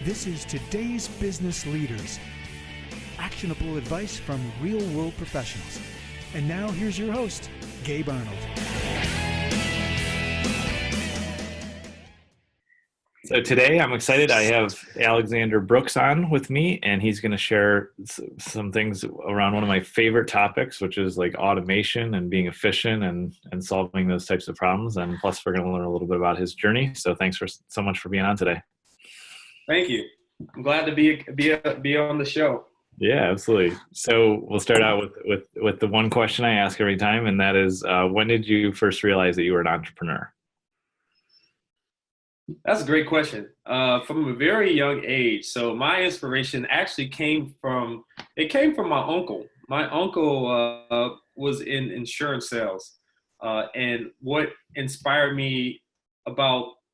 This is today's business leaders. Actionable advice from real-world professionals. And now here's your host, Gabe Arnold. So today I'm excited. I have Alexander Brooks on with me, and he's going to share some things around one of my favorite topics, which is like automation and being efficient and solving those types of problems. And plus, we're going to learn a little bit about his journey. So thanks so much for being on today. Thank you. I'm glad to be on the show. Yeah, absolutely. So we'll start out with the one question I ask every time, and that is, when did you first realize that you were an entrepreneur? That's a great question. From a very young age. So my inspiration actually came from my uncle. My uncle was in insurance sales, and what inspired me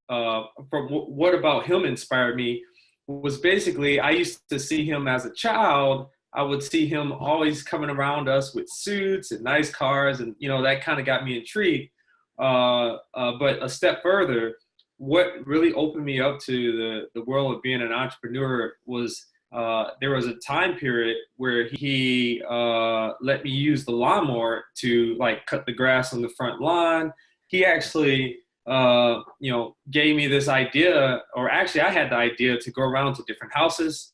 what about him inspired me was basically I used to see him as a child. I would see him always coming around us with suits and nice cars, and that kind of got me intrigued. But a step further, what really opened me up to the world of being an entrepreneur was there was a time period where he let me use the lawnmower to cut the grass on the front lawn. He actually gave me this idea, or actually I had the idea to go around to different houses,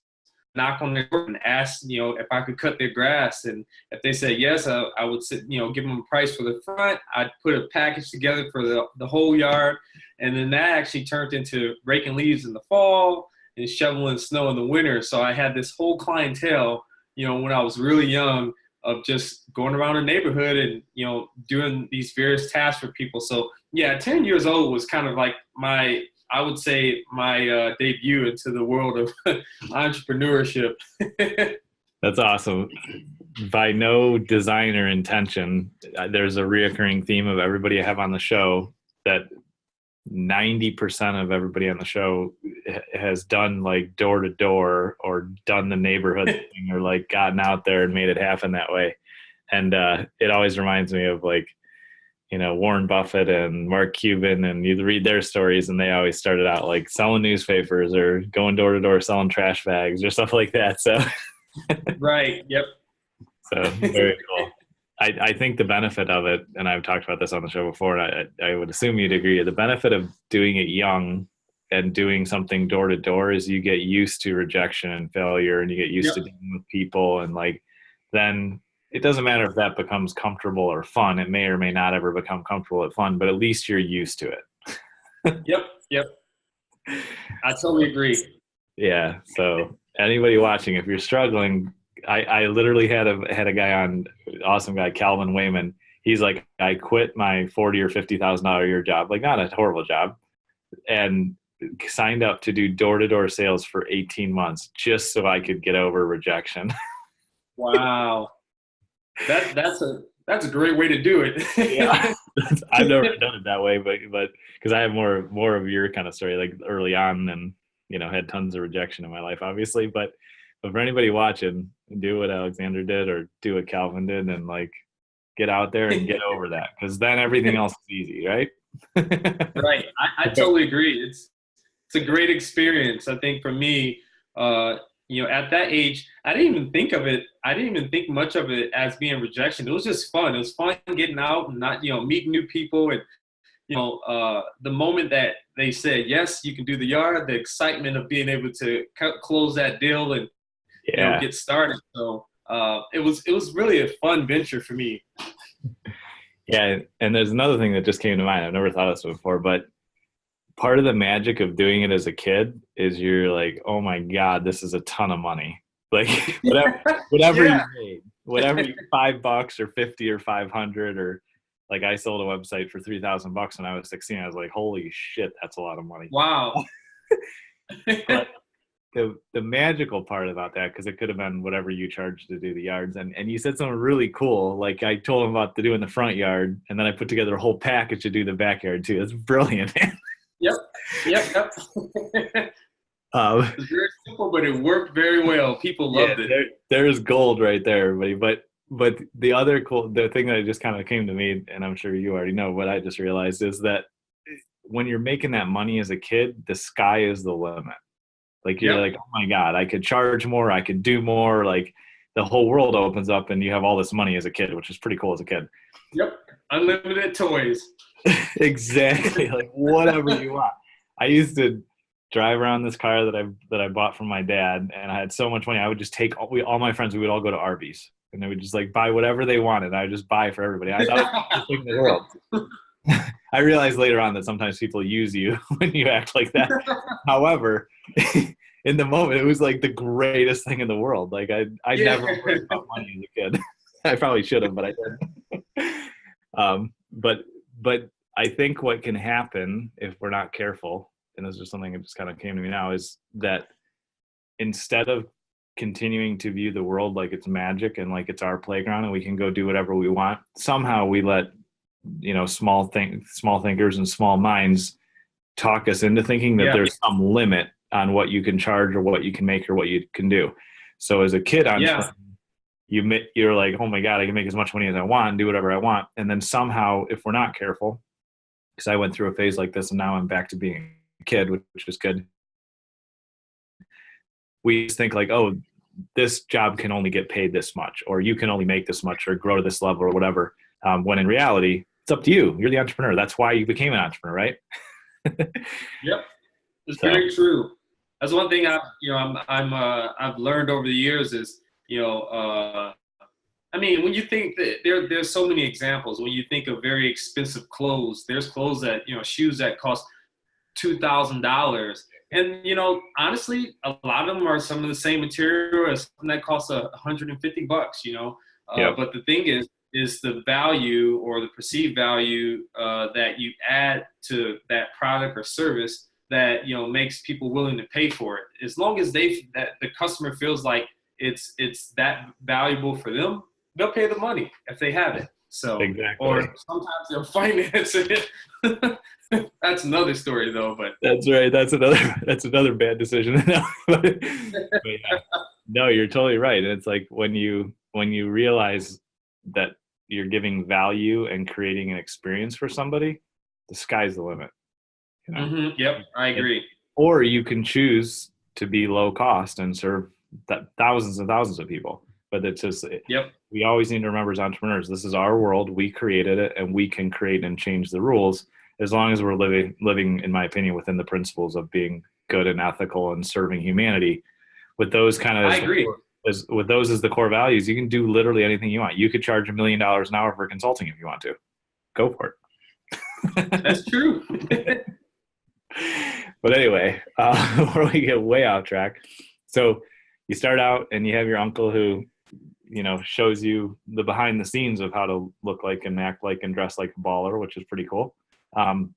knock on their door and ask, if I could cut their grass. And if they said yes, I would give them a price for the front. I'd put a package together for the whole yard. And then that actually turned into raking leaves in the fall and shoveling snow in the winter. So I had this whole clientele, when I was really young, of just going around the neighborhood and, doing these various tasks for people. So yeah, 10 years old was kind of like my debut into the world of entrepreneurship. That's awesome. By no design or intention, there's a reoccurring theme of everybody I have on the show that 90% of everybody on the show has done like door to door or done the neighborhood thing or gotten out there and made it happen that way. And it always reminds me of Warren Buffett and Mark Cuban, and you read their stories and they always started out selling newspapers or going door to door selling trash bags or stuff like that. So right. Yep. So very cool. I think the benefit of it, and I've talked about this on the show before, and I would assume you'd agree, the benefit of doing it young and doing something door to door is you get used to rejection and failure, and you get used to dealing with people, and then it doesn't matter if that becomes comfortable or fun. It may or may not ever become comfortable or fun, but at least you're used to it. Yep. I totally agree. Yeah. So anybody watching, if you're struggling, I literally had a guy on, awesome guy, Calvin Wayman. He's like, I quit my $40,000 or $50,000 a year job, not a horrible job, and signed up to do door-to-door sales for 18 months just so I could get over rejection. Wow. That's a great way to do it. Yeah. I've never done it that way, but because I have more of your kind of story, early on, and had tons of rejection in my life, obviously, but for anybody watching, do what Alexander did or do what Calvin did, and get out there and get over that, because then everything else is easy, right? Right. I totally agree. It's a great experience. I think for me, at that age, I didn't even think of it. I didn't even think much of it as being rejection. It was just fun. It was fun getting out and not, meeting new people. And, the moment that they said, yes, you can do the yard, the excitement of being able to close that deal and, get started. So it was really a fun venture for me. Yeah. And there's another thing that just came to mind. I've never thought of this before, but part of the magic of doing it as a kid is you're like, oh my God, this is a ton of money. Whatever you made, whatever $5 or 50 or 500, or I sold a website for $3,000 when I was 16. I was like, holy shit, that's a lot of money. Wow. But the magical part about that, because it could have been whatever you charged to do the yards, and you said something really cool. I told him about doing the front yard, and then I put together a whole package to do the backyard too. It's brilliant, man. Yep. It's very simple, but it worked very well. People loved it. There's gold right there, everybody. But the thing that just kind of came to me, and I'm sure you already know, what I just realized is that when you're making that money as a kid, the sky is the limit. Like you're like, oh my God, I could charge more, I could do more. Like the whole world opens up and you have all this money as a kid, which is pretty cool as a kid. Yep. Unlimited toys. Exactly. Like whatever you want. I used to drive around this car that I bought from my dad, and I had so much money. I would just take all my friends. We would all go to Arby's, and they would just like buy whatever they wanted. I would just buy for everybody. I thought it was the best thing in the world. I realized later on that sometimes people use you when you act like that. However, in the moment, it was like the greatest thing in the world. Like I never worried about money as a kid. I probably should have, but I didn't. But I think what can happen if we're not careful, and this is just something that just kind of came to me now, is that instead of continuing to view the world like it's magic and like it's our playground and we can go do whatever we want, somehow we let, small thinkers and small minds talk us into thinking that there's some limit on what you can charge or what you can make or what you can do. So as a kid, you're like, oh my God, I can make as much money as I want and do whatever I want. And then somehow, if we're not careful, because I went through a phase like this and now I'm back to being a kid, which is good. We just think like, oh, this job can only get paid this much, or you can only make this much or grow to this level or whatever. When in reality, it's up to you. You're the entrepreneur. That's why you became an entrepreneur, right? Yep. It's very true. That's one thing I've learned over the years is, when you think that there's so many examples. When you think of very expensive clothes, there's clothes that, shoes that cost $2,000. And, honestly, a lot of them are some of the same material as something that costs $150, But the thing is the value or the perceived value that you add to that product or service that, makes people willing to pay for it. As long as that the customer feels like it's that valuable for them, they'll pay the money if they have it. So, exactly. Or sometimes they'll finance it. That's another story though, but that's right. That's another bad decision. but yeah. No, you're totally right. And it's like when you realize that you're giving value and creating an experience for somebody, the sky's the limit. Yep, I agree. Or you can choose to be low cost and serve thousands and thousands of people. But it's just, we always need to remember as entrepreneurs, this is our world. We created it, and we can create and change the rules as long as we're living, in my opinion, within the principles of being good and ethical and serving humanity. With those I agree. With those as the core values, you can do literally anything you want. You could charge $1 million an hour for consulting if you want to. Go for it. That's true. But anyway, before we get way off track, so you start out and you have your uncle who, shows you the behind the scenes of how to look like and act like and dress like a baller, which is pretty cool. And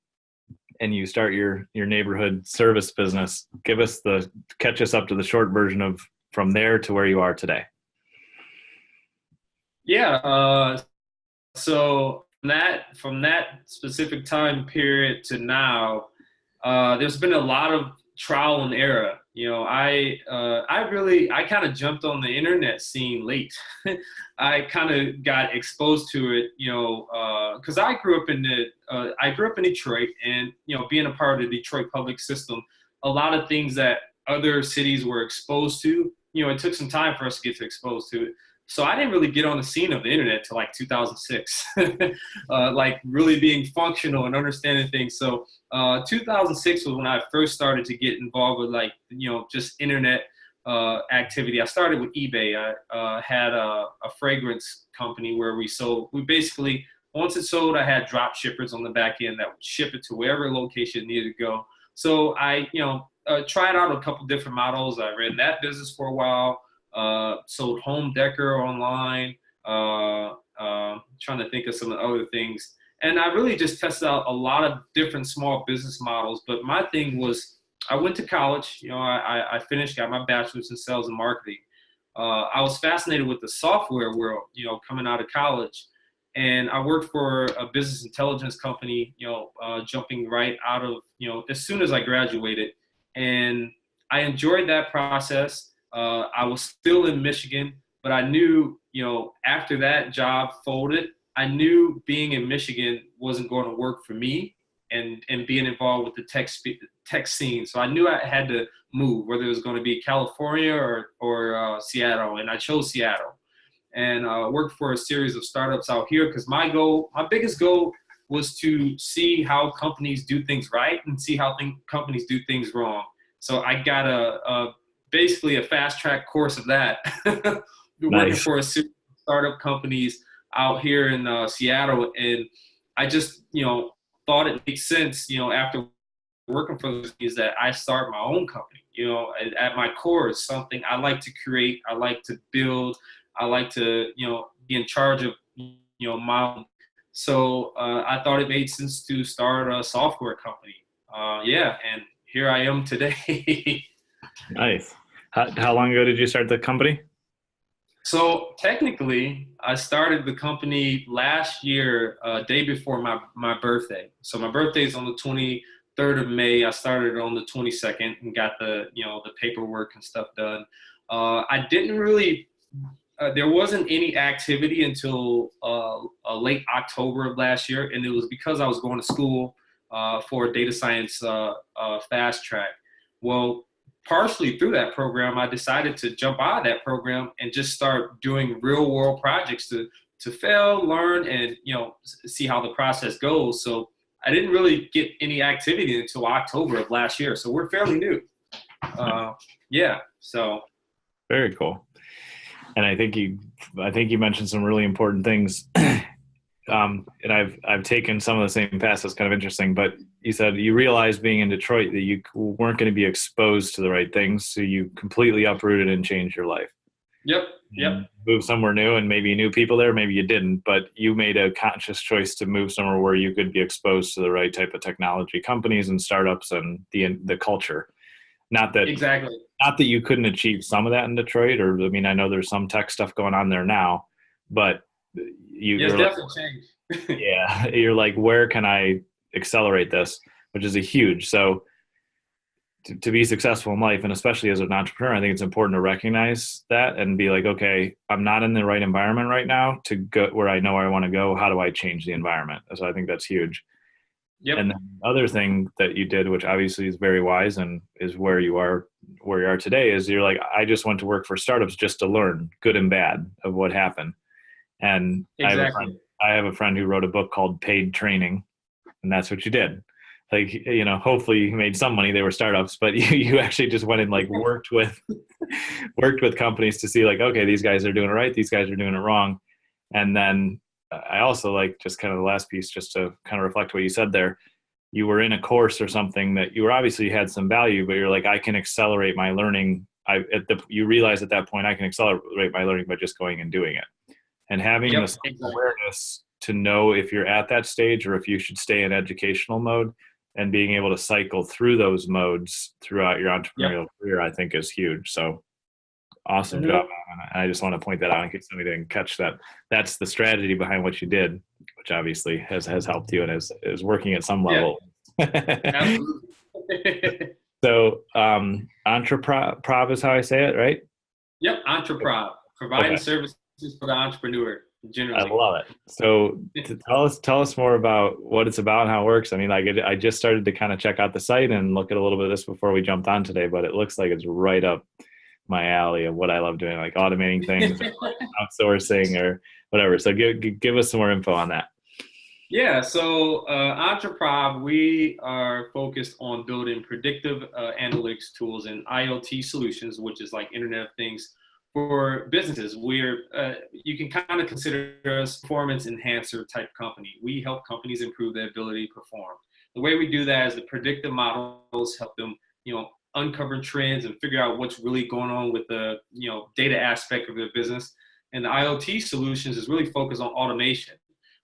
you start your neighborhood service business. Catch us up to the short version of from there to where you are today. Yeah. So from that specific time period to now, there's been a lot of trial and error. I kind of jumped on the internet scene late. I kind of got exposed to it, because I grew up in Detroit, and being a part of the Detroit public system, a lot of things that other cities were exposed to, it took some time for us to get exposed to it. So I didn't really get on the scene of the internet till like 2006, like really being functional and understanding things. So 2006 was when I first started to get involved with just internet activity. I started with eBay. I had a fragrance company where we basically, once it sold, I had drop shippers on the back end that would ship it to wherever location it needed to go. So I, tried out a couple different models. I ran that business for a while. Sold home decor online, trying to think of some other things. And I really just tested out a lot of different small business models. But my thing was, I went to college, I finished, got my bachelor's in sales and marketing. I was fascinated with the software world, coming out of college. And I worked for a business intelligence company, jumping right out of, as soon as I graduated. And I enjoyed that process. I was still in Michigan, but I knew, after that job folded, I knew being in Michigan wasn't going to work for me, and being involved with the tech scene. So I knew I had to move, whether it was going to be California or Seattle, and I chose Seattle. And worked for a series of startups out here because my biggest goal was to see how companies do things right and see how companies do things wrong. So I got basically a fast track course of that. Working for a series of startup companies out here in Seattle, and I just thought it makes sense after working for those is that I start my own company. At my core is something I like to create, I like to build, I like to be in charge of my own. So I thought it made sense to start a software company. And here I am today. Nice. How long ago did you start the company? So technically, I started the company last year, day before my birthday. So my birthday is on the 23rd of May. I started on the 22nd and got the paperwork and stuff done. I didn't really. There wasn't any activity until late October of last year, and it was because I was going to school for a data science fast track. Well, partially through that program, I decided to jump out of that program and just start doing real world projects to fail, learn, and see how the process goes. So I didn't really get any activity until October of last year. So we're fairly new. So very cool. And I think you mentioned some really important things. And I've taken some of the same paths. That's kind of interesting. But you said you realized being in Detroit that you weren't going to be exposed to the right things, so you completely uprooted and changed your life. Yep. Moved somewhere new, and maybe you knew people there, maybe you didn't, but you made a conscious choice to move somewhere where you could be exposed to the right type of technology companies and startups and the culture. Not that you couldn't achieve some of that in Detroit, I know there's some tech stuff going on there now, but it's definitely changed. Yeah, you're like, where can I accelerate this, which is a huge. So to be successful in life, and especially as an entrepreneur, I think it's important to recognize that and be like, okay, I'm not in the right environment right now to go where I know I want to go. How do I change the environment? So I think that's huge. Yep. And then the other thing that you did, which obviously is very wise and is where you are today, is you're like, I just went to work for startups just to learn good and bad of what happened. And exactly. I have a friend who wrote a book called Paid Training, and that's what you did. Like, hopefully you made some money. They were startups, but you actually just went and like worked with companies to see like, okay, these guys are doing it right. These guys are doing it wrong. And then I also like just kind of the last piece, just to kind of reflect what you said there. You were in a course or something that you obviously had some value, but you're like, I can accelerate my learning. You realize at that point, I can accelerate my learning by just going and doing it. And having this awareness to know if you're at that stage or if you should stay in educational mode, and being able to cycle through those modes throughout your entrepreneurial career, I think is huge. So awesome job. And I just want to point that out in case somebody didn't catch that. That's the strategy behind what you did, which obviously has helped you and is working at some level. Absolutely. So Entreprov is how I say it, right? Yep, Entreprov, providing services for the entrepreneur. Generally. I love it. So tell us more about what it's about and how it works. I mean, like I just started to kind of check out the site and look at a little bit of this before we jumped on today, but it looks like it's right up my alley of what I love doing, like automating things, outsourcing or whatever. So give us some more info on that. Yeah, so Entreprov, we are focused on building predictive analytics tools and IoT solutions, which is like Internet of Things for businesses. You can kind of consider us a performance enhancer type company. We help companies improve their ability to perform. The way we do that is the predictive models help them, uncover trends and figure out what's really going on with the, data aspect of their business. And the IoT solutions is really focused on automation.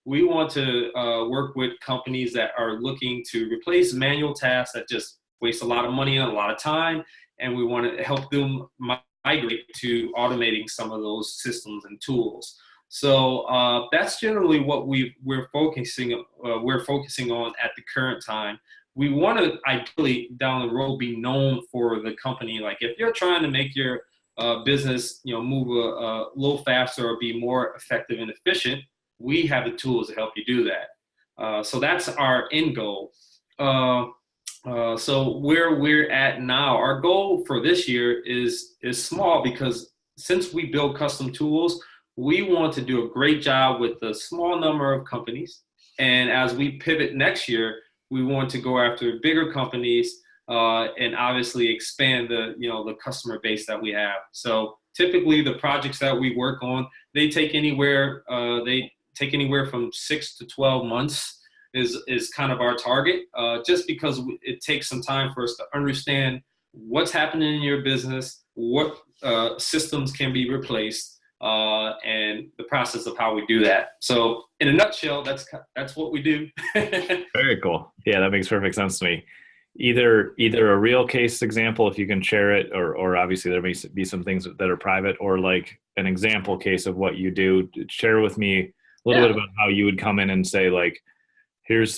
We want to work with companies that are looking to replace manual tasks that just waste a lot of money and a lot of time. And we want to help them migrate to automating some of those systems and tools. So that's generally what we're focusing on at the current time. We want to ideally down the road be known for the company. Like if you're trying to make your business move a little faster or be more effective and efficient, we have the tools to help you do that. So that's our end goal. So where we're at now, our goal for this year is small, because since we build custom tools, we want to do a great job with a small number of companies. And as we pivot next year, we want to go after bigger companies, and obviously expand the customer base that we have. So typically the projects that we work on, they take anywhere from 6 to 12 months is kind of our target, just because it takes some time for us to understand what's happening in your business, what systems can be replaced, and the process of how we do that. So in a nutshell, that's what we do. Very cool. Yeah, that makes perfect sense to me. Either a real case example, if you can share it, or obviously there may be some things that are private, or like an example case of what you do. Share with me a little bit about how you would come in and say, like,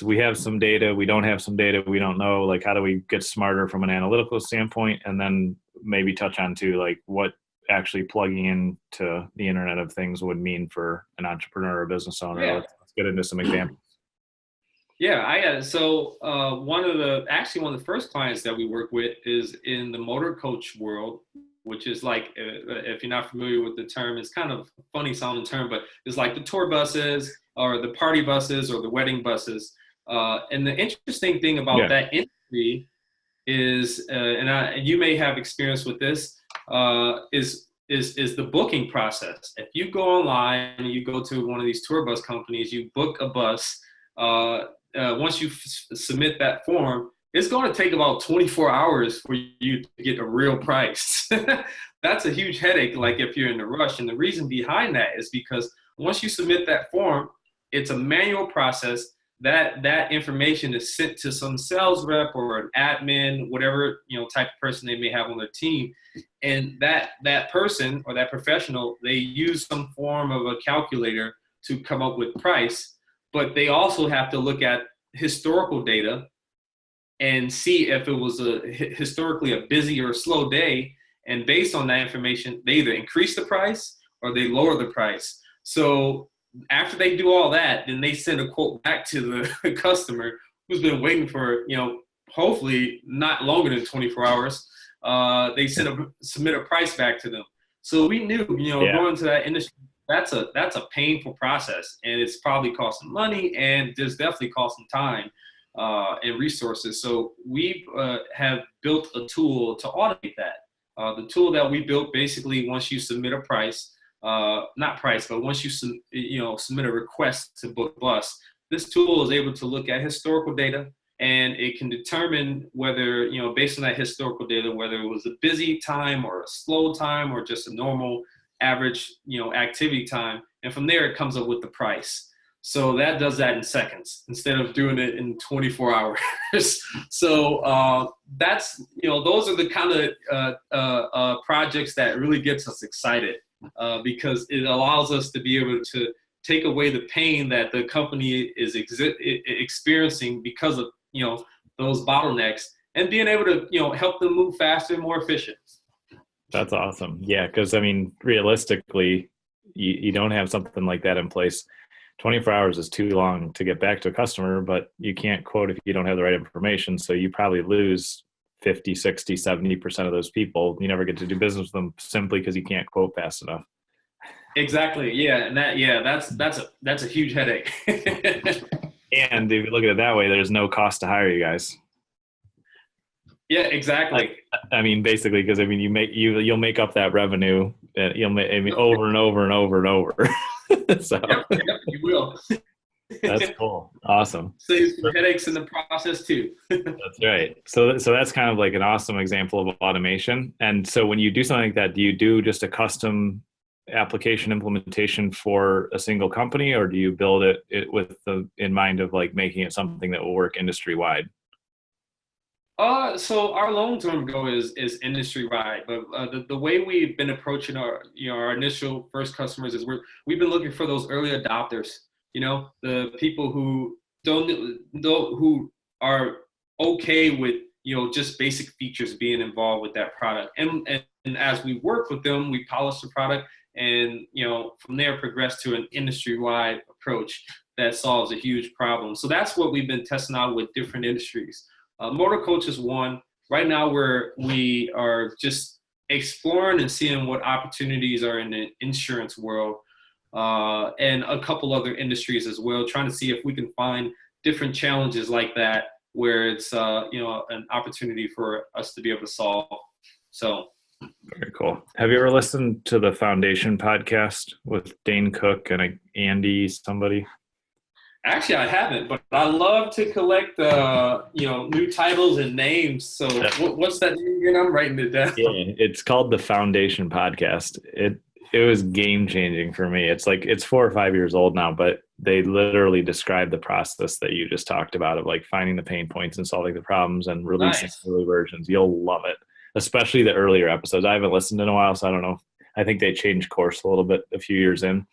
we have some data, we don't have some data, we don't know, like, how do we get smarter from an analytical standpoint? And then maybe touch on too, like, what actually plugging into the Internet of Things would mean for an entrepreneur or business owner. Yeah. Let's get into some examples. Yeah, so one of the first clients that we work with is in the Motorcoach world, which is like, if you're not familiar with the term, it's kind of a funny sounding term, but it's like the tour buses or the party buses or the wedding buses. And the interesting thing about that industry is, and you may have experience with this, is the booking process. If you go online and you go to one of these tour bus companies, you book a bus. Once you submit that form, it's going to take about 24 hours for you to get a real price. That's a huge headache, like if you're in a rush. And the reason behind that is because once you submit that form, it's a manual process. That information is sent to some sales rep or an admin, whatever type of person they may have on their team. And that person or that professional, they use some form of a calculator to come up with price. But they also have to look at historical data and see if it was historically a busy or a slow day. And based on that information, they either increase the price or they lower the price. So after they do all that, then they send a quote back to the customer who's been waiting for, hopefully not longer than 24 hours. They submit a price back to them. So we knew, going to that industry, that's a painful process, and it's probably costing money, and there's definitely costing time and resources. So we have built a tool to automate that. The tool that we built, basically, once you submit a price, but once you submit a request to book a bus, this tool is able to look at historical data, and it can determine whether, based on that historical data, whether it was a busy time or a slow time or just a normal average, activity time. And from there, it comes up with the price. So that does that in seconds instead of doing it in 24 hours. So that's, those are the kind of projects that really gets us excited, because it allows us to be able to take away the pain that the company is experiencing because of, those bottlenecks, and being able to, help them move faster and more efficient. That's awesome. Yeah, because I mean, realistically, you don't have something like that in place. 24 hours is too long to get back to a customer, but you can't quote if you don't have the right information. So you probably lose 50, 60, 70% of those people. You never get to do business with them simply because you can't quote fast enough. Exactly. Yeah. And that's a huge headache. And if you look at it that way, there's no cost to hire you guys. Yeah, exactly. I mean, basically, because I mean, you'll make up that revenue. Over and over and over and over. So yep, you will. That's cool. Awesome. Saves some headaches in the process too. That's right. So that's kind of like an awesome example of automation. And so when you do something like that, do you do just a custom application implementation for a single company, or do you build it with in mind of like making it something that will work industry wide? So our long-term goal is industry-wide, but the way we've been approaching our initial first customers is we've been looking for those early adopters, the people who who are okay with, just basic features being involved with that product. And as we work with them, we polish the product, and, from there progress to an industry-wide approach that solves a huge problem. So that's what we've been testing out with different industries. Motorcoach is one. Right now, we are just exploring and seeing what opportunities are in the insurance world, and a couple other industries as well, trying to see if we can find different challenges like that where it's an opportunity for us to be able to solve. So very cool. Have you ever listened to the Foundation podcast with Dane Cook and Andy somebody? actually I haven't, but I love to collect new titles and names. So what's that name again? I'm writing it down. Yeah, it's called the Foundation podcast. It was game changing for me. It's 4 or 5 years old now, but they literally describe the process that you just talked about of like finding the pain points and solving the problems and releasing early versions. You'll love it, especially the earlier episodes. I haven't listened in a while, so I don't know. I think they changed course a little bit a few years in,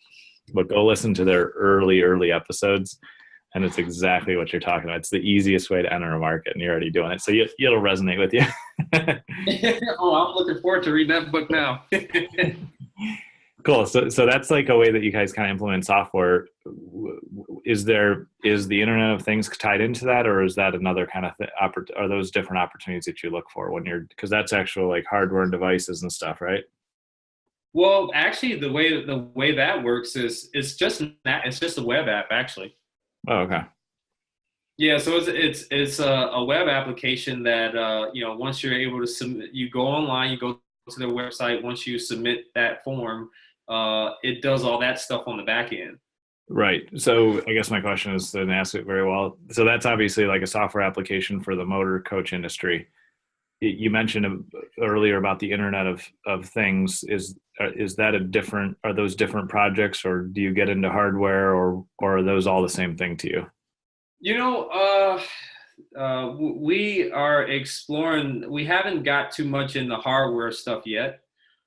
but go listen to their early episodes. And it's exactly what you're talking about. It's the easiest way to enter a market, and you're already doing it. So it'll resonate with you. Oh, I'm looking forward to reading that book now. Cool. So that's like a way that you guys kind of implement software. Is the Internet of Things tied into that, or is that another kind of are those different opportunities that you look for because that's actual like hardware and devices and stuff, right? Well, actually, the way that works is it's just a web app actually. Oh, okay. Yeah, so it's a web application that once you're able to submit, you go online, you go to their website. Once you submit that form, it does all that stuff on the back end. Right. So I guess my question is, didn't ask it very well. So that's obviously like a software application for the motor coach industry. You mentioned earlier about the Internet of Things. Is that are those different projects, or do you get into hardware, or are those all the same thing to you? We are exploring. We haven't got too much in the hardware stuff yet,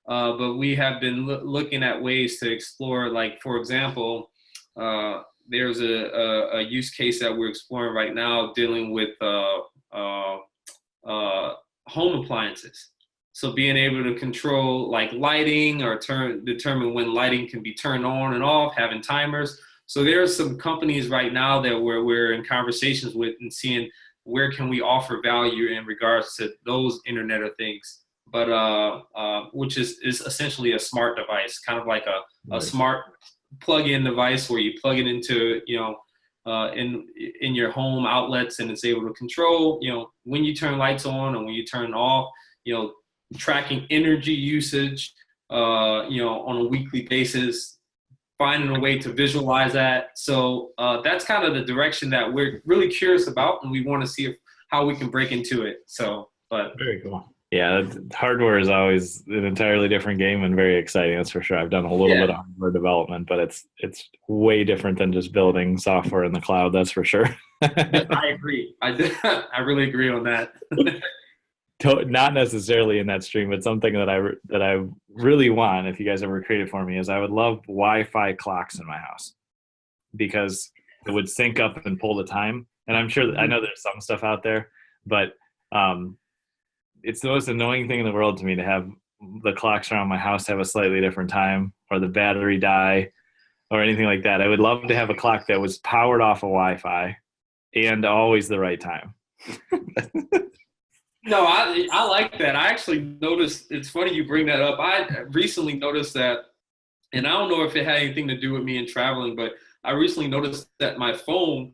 but we have been looking at ways to explore. Like, for example, there's a use case that we're exploring right now dealing with home appliances. So being able to control like lighting or determine when lighting can be turned on and off, having timers. So there are some companies right now that we're in conversations with and seeing where can we offer value in regards to those Internet of Things, but which is essentially a smart device, kind of like a smart plug-in device where you plug it into in your home outlets, and it's able to control when you turn lights on and when you turn off, tracking energy usage on a weekly basis, finding a way to visualize that. So that's kind of the direction that we're really curious about, and we want to see how we can break into it. So, but very cool. Yeah, hardware is always an entirely different game and very exciting. That's for sure. I've done a little bit of hardware development, but it's way different than just building software in the cloud. That's for sure. I agree. I really agree on that. Not necessarily in that stream, but something that I really want, if you guys ever create it for me, is I would love Wi-Fi clocks in my house, because it would sync up and pull the time. And I'm sure I know there's some stuff out there, but it's the most annoying thing in the world to me to have the clocks around my house have a slightly different time, or the battery die, or anything like that. I would love to have a clock that was powered off of Wi-Fi and always the right time. No, I like that. I actually noticed, it's funny you bring that up. I recently noticed that, and I don't know if it had anything to do with me and traveling, but I recently noticed that my phone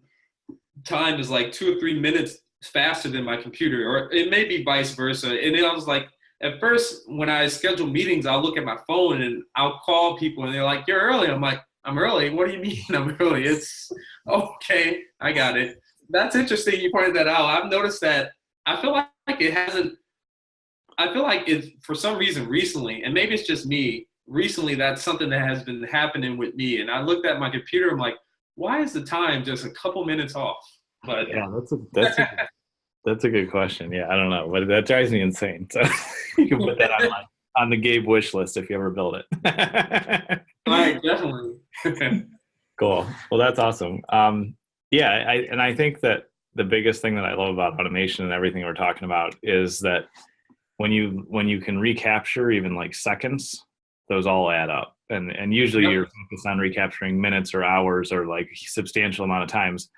time is like 2 or 3 minutes faster than my computer, or it may be vice versa. And then I was like, at first, when I schedule meetings, I'll look at my phone and I'll call people and they're like, "You're early." I'm like, "I'm early? What do you mean I'm early?" It's okay. I got it. That's interesting. You pointed that out. I've noticed that. I feel like it's for some reason recently, and maybe it's just me, recently that's something that has been happening with me. And I looked at my computer, I'm like, why is the time just a couple minutes off? But yeah, that's a good question. Yeah, I don't know, but that drives me insane. So you can put that on the Gabe wish list if you ever build it. All right, definitely. Cool. Well, that's awesome. I think that the biggest thing that I love about automation and everything we're talking about is that when you can recapture even like seconds, those all add up. And usually you're focused on recapturing minutes or hours or like substantial amount of times.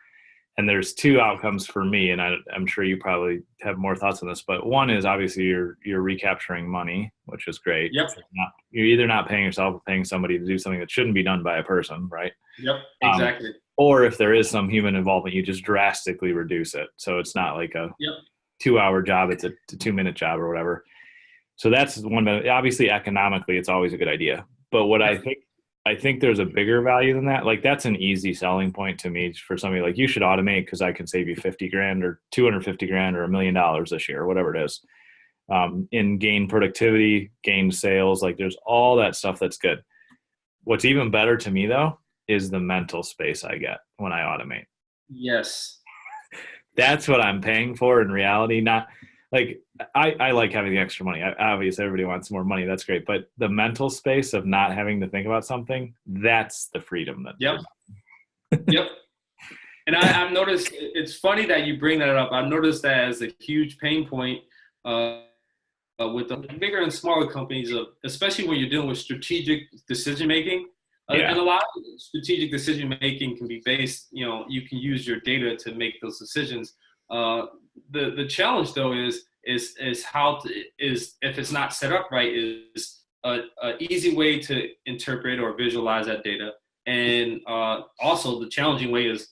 And there's two outcomes for me, and I'm sure you probably have more thoughts on this, but one is obviously you're recapturing money, which is great. Yep. You're either not paying yourself or paying somebody to do something that shouldn't be done by a person, right? Yep, exactly. Or if there is some human involvement, you just drastically reduce it. So it's not like a 2-hour job, it's a 2-minute job or whatever. So that's one, but obviously economically, it's always a good idea. But what I think there's a bigger value than that. Like that's an easy selling point to me for somebody like you should automate because I can save you 50 grand or 250 grand or $1 million this year, or whatever it is. In gain productivity, gain sales, like there's all that stuff that's good. What's even better to me though is the mental space I get when I automate. Yes. That's what I'm paying for in reality. Not like I like having the extra money. Obviously everybody wants more money. That's great. But the mental space of not having to think about something, that's the freedom that. Yep. And I've noticed, it's funny that you bring that up. I've noticed that as a huge pain point with the bigger and smaller companies, especially when you're dealing with strategic decision-making. And a lot of strategic decision-making can be based, you can use your data to make those decisions. The challenge though is if it's not set up right, is a easy way to interpret or visualize that data. And also the challenging way is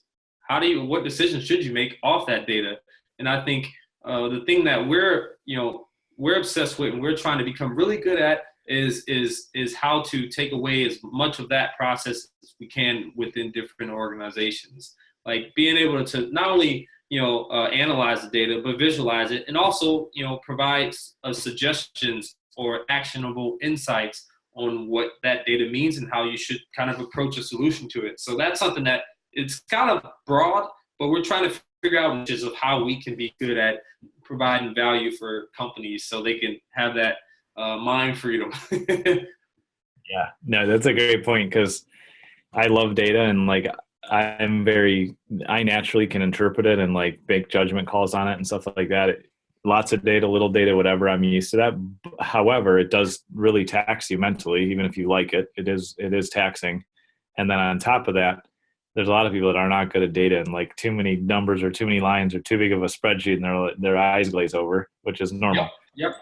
what decisions should you make off that data? And I think the thing that we're obsessed with and we're trying to become really good at is how to take away as much of that process as we can within different organizations. Like being able to not only analyze the data, but visualize it, and also provide suggestions or actionable insights on what that data means and how you should kind of approach a solution to it. So that's something that it's kind of broad, but we're trying to figure out ways of how we can be good at providing value for companies so they can have that mind freedom. Yeah, no, that's a great point because I love data and like I naturally can interpret it and like make judgment calls on it and stuff like that. Lots of data, little data, whatever. I'm used to that. However, it does really tax you mentally, even if you like it. It is taxing. And then on top of that, there's a lot of people that are not good at data and like too many numbers or too many lines or too big of a spreadsheet and their eyes glaze over, which is normal. Yep.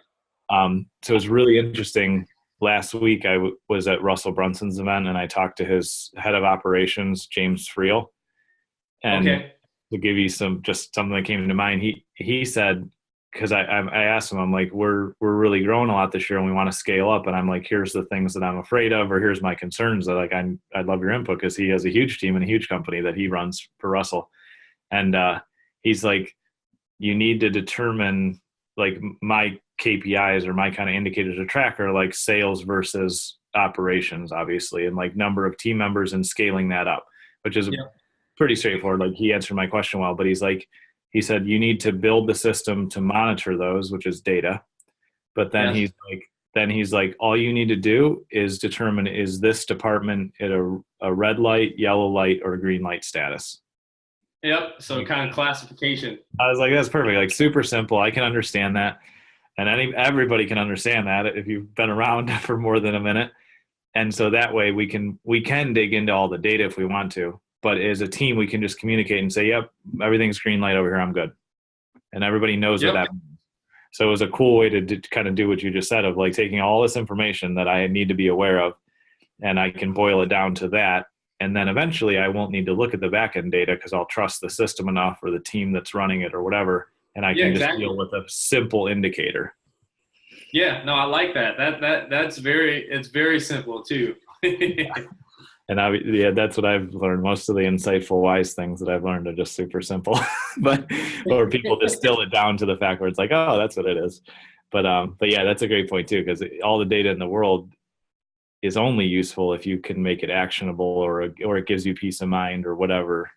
So it's really interesting. Last week I was at Russell Brunson's event and I talked to his head of operations, James Friel. And to give you something that came to mind, he said, because I asked him, I'm like, we're really growing a lot this year and we want to scale up. And I'm like, here's the things that I'm afraid of, or here's my concerns that like, I'd love your input because he has a huge team and a huge company that he runs for Russell. And he's like, you need to determine like my KPIs or my kind of indicators to track are like sales versus operations, obviously, and like number of team members and scaling that up, which is pretty straightforward. Like he answered my question well, but he said, you need to build the system to monitor those, which is data. But then he's like, all you need to do is determine, is this department at a red light, yellow light, or green light status? Yep. So kind of classification. I was like, that's perfect. Like super simple. I can understand that. And everybody can understand that if you've been around for more than a minute. And so that way we can dig into all the data if we want to. But as a team, we can just communicate and say, yep, everything's green light over here. I'm good. And everybody knows what that means. So it was a cool way to kind of do what you just said of like taking all this information that I need to be aware of, and I can boil it down to that. And then eventually I won't need to look at the back-end data because I'll trust the system enough or the team that's running it or whatever. And I can just deal with a simple indicator. Yeah, no, I like that. It's very simple too. And that's what I've learned. Most of the insightful, wise things that I've learned are just super simple, or people distill it down to the fact where it's like, oh, that's what it is. But yeah, that's a great point too, because all the data in the world is only useful if you can make it actionable or it gives you peace of mind or whatever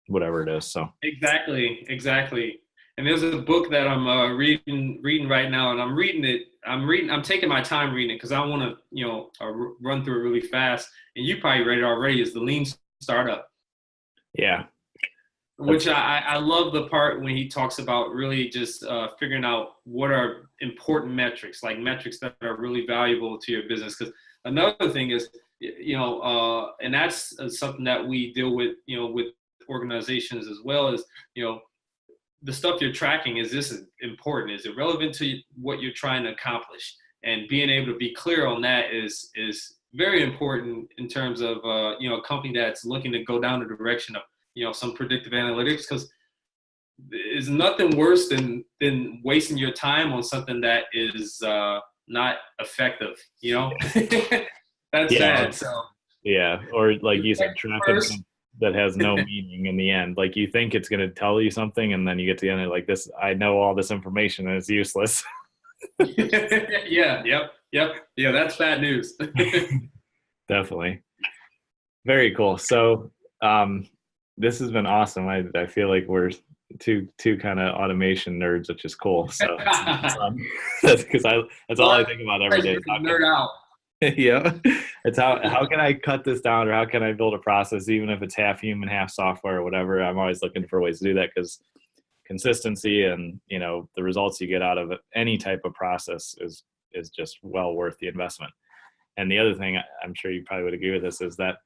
it is. So exactly. And there's a book that I'm reading right now, and I'm taking my time reading it because I want to run through it really fast. And you probably read it already. Is the Lean Startup? Yeah. Which I love the part when he talks about really just figuring out what are important metrics, like metrics that are really valuable to your business. Because another thing is, and that's something that we deal with, with organizations as well, is, the stuff you're tracking, is this important? Is it relevant to what you're trying to accomplish? And being able to be clear on that is very important in terms of, a company that's looking to go down the direction of, some predictive analytics, because there's nothing worse than wasting your time on something that is not effective, That's bad. So yeah, or like you said, tracking something that has no meaning in the end. Like you think it's going to tell you something, and then you get to the end of like this, I know all this information and it's useless. Yeah, that's bad news. Definitely. Very cool. So this has been awesome. I feel like we're two kind of automation nerds, which is cool. So that's because that's all I think about every day. Nerd out. Yeah, it's how can I cut this down, or how can I build a process, even if it's half human, half software, or whatever. I'm always looking for ways to do that, because consistency and the results you get out of any type of process is just well worth the investment. And the other thing, I'm sure you probably would agree with this, is that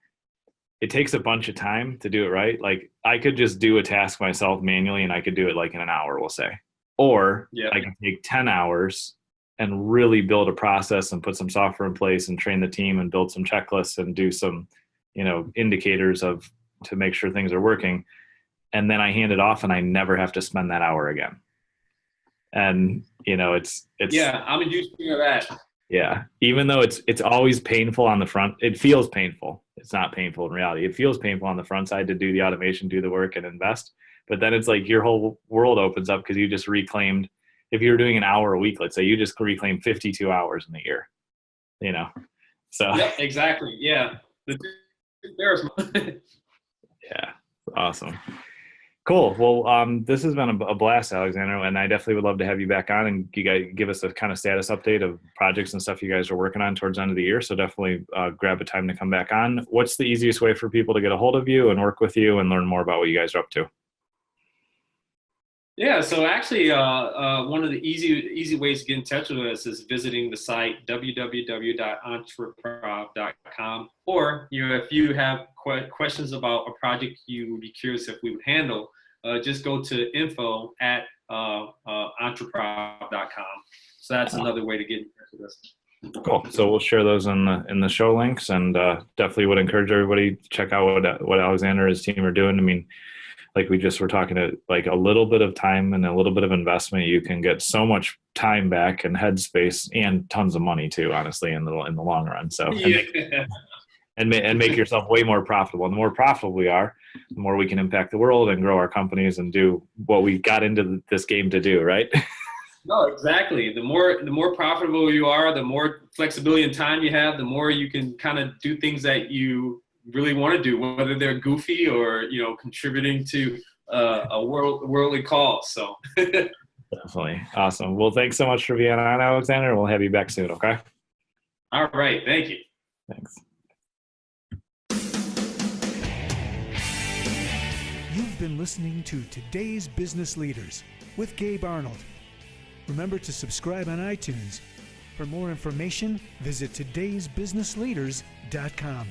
it takes a bunch of time to do it right. Like I could just do a task myself manually, and I could do it like in an hour, we'll say, or I can take 10 hours and really build a process and put some software in place and train the team and build some checklists and do some, indicators to make sure things are working. And then I hand it off and I never have to spend that hour again. And, it's yeah, I'm a huge fan of that. Yeah. Even though it's always painful on the front, it feels painful. It's not painful in reality. It feels painful on the front side to do the automation, do the work and invest. But then it's like your whole world opens up, because you just reclaimed, if you're doing an hour a week, let's say, you just reclaim 52 hours in a year, so. Yep, exactly. Yeah. Yeah. Awesome. Cool. Well, this has been a blast, Alexander, and I definitely would love to have you back on and you guys give us a kind of status update of projects and stuff you guys are working on towards the end of the year. So definitely grab a time to come back on. What's the easiest way for people to get a hold of you and work with you and learn more about what you guys are up to? Yeah, so actually, one of the easy ways to get in touch with us is visiting the site www.entrepreneurial.com, or if you have questions about a project you would be curious if we would handle, just go to info@entrepreneurial.com. So that's another way to get in touch with us. Cool. So we'll share those in the show links, and definitely would encourage everybody to check out what Alexander and his team are doing. I mean, like we just were talking to, like, a little bit of time and a little bit of investment, you can get so much time back and headspace and tons of money too, honestly, in the long run. So, and make yourself way more profitable. And the more profitable we are, the more we can impact the world and grow our companies and do what we got into this game to do, right? No, exactly. The more profitable you are, the more flexibility and time you have, the more you can kind of do things that you really want to do, whether they're goofy or contributing to a worldly cause. So definitely awesome. Well, thanks so much for being on, Alexander. We'll have you back soon. Okay. All right. Thank you. Thanks. You've been listening to Today's Business Leaders with Gabe Arnold. Remember to subscribe on iTunes. For more information, visit todaysbusinessleaders.com.